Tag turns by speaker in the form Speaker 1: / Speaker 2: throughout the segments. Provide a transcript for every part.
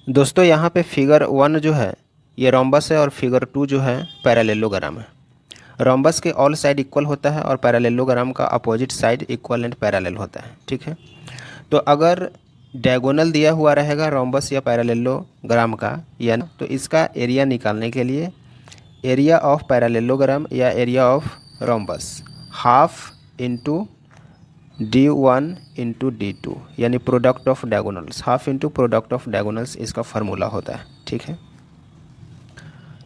Speaker 1: दोस्तों यहाँ पे फिगर 1 जो है ये रोम्बस है और फिगर 2 जो है पैरेललोग्राम है। रोम्बस के ऑल साइड इक्वल होता है और पैरेललोग्राम का opposite side equal and parallel होता है। ठीक है, तो अगर डायगोनल दिया हुआ रहेगा रोम्बस या पैरेललोग्राम का या ना, तो इसका एरिया निकालने के लिए एरिया ऑफ पैरेललोग्राम या area of rhombus half into D1 into D2 यानी product of diagonals, half into product of diagonals इसका फार्मूला होता है। ठीक है,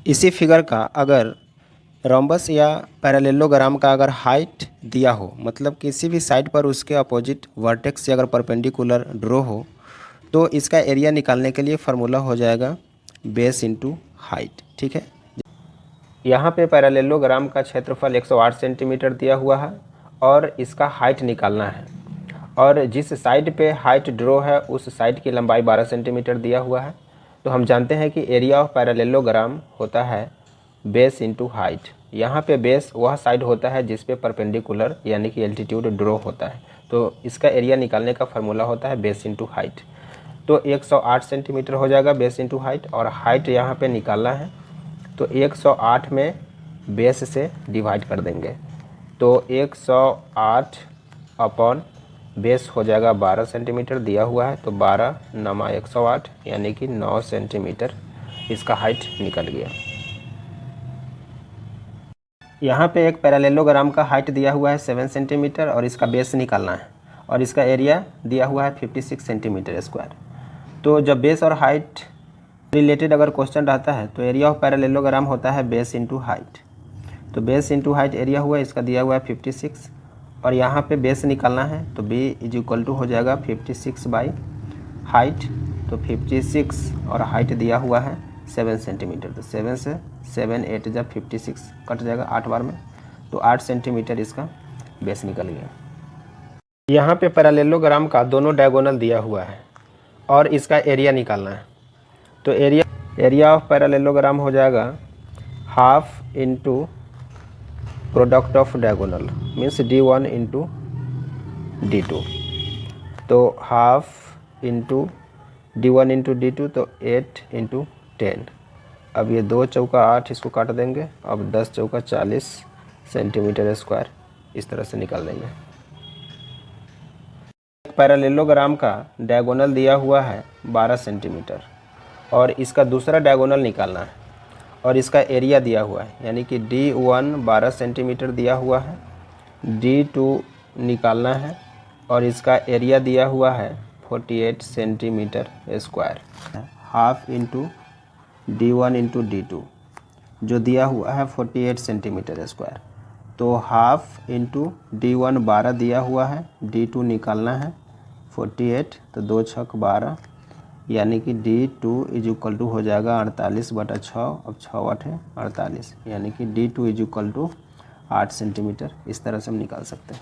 Speaker 1: इसी फिगर का अगर रोम्बस या पैरेललोग्राम का अगर हाइट दिया हो, मतलब किसी भी साइड पर उसके अपोजिट वर्टेक्स से अगर परपेंडिकुलर ड्रॉ हो, तो इसका एरिया निकालने के लिए फार्मूला हो जाएगा बेस इंटू हाइट। ठीक है, यहाँ पे पैरेललोग्राम का क्षेत्रफल 108 सेंटीमीटर दिया हुआ है और इसका हाइट निकालना है, और जिस साइड पे हाइट ड्रॉ है उस साइड की लंबाई 12 सेंटीमीटर दिया हुआ है। तो हम जानते हैं कि एरिया ऑफ पैरेललोग्राम होता है बेस इंटू हाइट। यहाँ पे बेस वह साइड होता है जिस पे परपेंडिकुलर यानी कि एल्टीट्यूड ड्रॉ होता है, तो इसका एरिया निकालने का फार्मूला होता है बेस इंटू हाइट। तो 108 सेंटीमीटर हो जाएगा बेस इंटू हाइट, और हाइट यहाँ पे निकालना है तो 108 में बेस से डिवाइड कर देंगे, तो 108 अपॉन बेस हो जाएगा 12 सेंटीमीटर दिया हुआ है, तो 12 नमा 108 यानी कि 9 सेंटीमीटर इसका हाइट निकल गया। यहाँ पे एक पैरेललोग्राम का हाइट दिया हुआ है 7 सेंटीमीटर और इसका बेस निकालना है, और इसका एरिया दिया हुआ है 56 सेंटीमीटर स्क्वायर। तो जब बेस और हाइट रिलेटेड अगर क्वेश्चन रहता है तो एरिया ऑफ पैरेललोग्राम होता है बेस इंटू हाइट। तो बेस इंटू हाइट एरिया हुआ, इसका दिया हुआ है 56, और यहाँ पे बेस निकालना है तो b इज इक्वल टू हो जाएगा 56 बाई हाइट, तो 56 और हाइट दिया हुआ है 7 सेंटीमीटर, तो 7 से 7 8 जब 56 कट जाएगा 8 बार में, तो 8 सेंटीमीटर इसका बेस निकल गया। यहाँ पे पैरेललोग्राम का दोनों डायगोनल दिया हुआ है और इसका एरिया निकालना है, तो एरिया ऑफ पैरेललोग्राम हो जाएगा half into product of diagonal means D1 into D2, तो half into D1 into D2 तो 8 इंटू 10। अब ये 2 चौका 8 इसको काट देंगे, अब 10 चौका 40 सेंटीमीटर स्क्वायर इस तरह से निकाल देंगे। पैरेललोग्राम का डायगोनल दिया हुआ है 12 सेंटीमीटर और इसका दूसरा डायगोनल निकालना है, और इसका एरिया दिया हुआ है यानी कि D1 12 सेंटीमीटर दिया हुआ है, D2 निकालना है और इसका एरिया दिया हुआ है 48 centimetre square. Half into D1 into D2 जो दिया हुआ है 48 सेंटीमीटर स्क्वायर, तो हाफ इंटू D1 12 दिया हुआ है, D2 निकालना है 48, तो 2 छक 12 यानी कि D2 इज इक्वल टू हो जाएगा 48/6, अब 6 8 है 48, यानी कि D2 is equal to 8 centimetre. इस तरह से हम निकाल सकते हैं।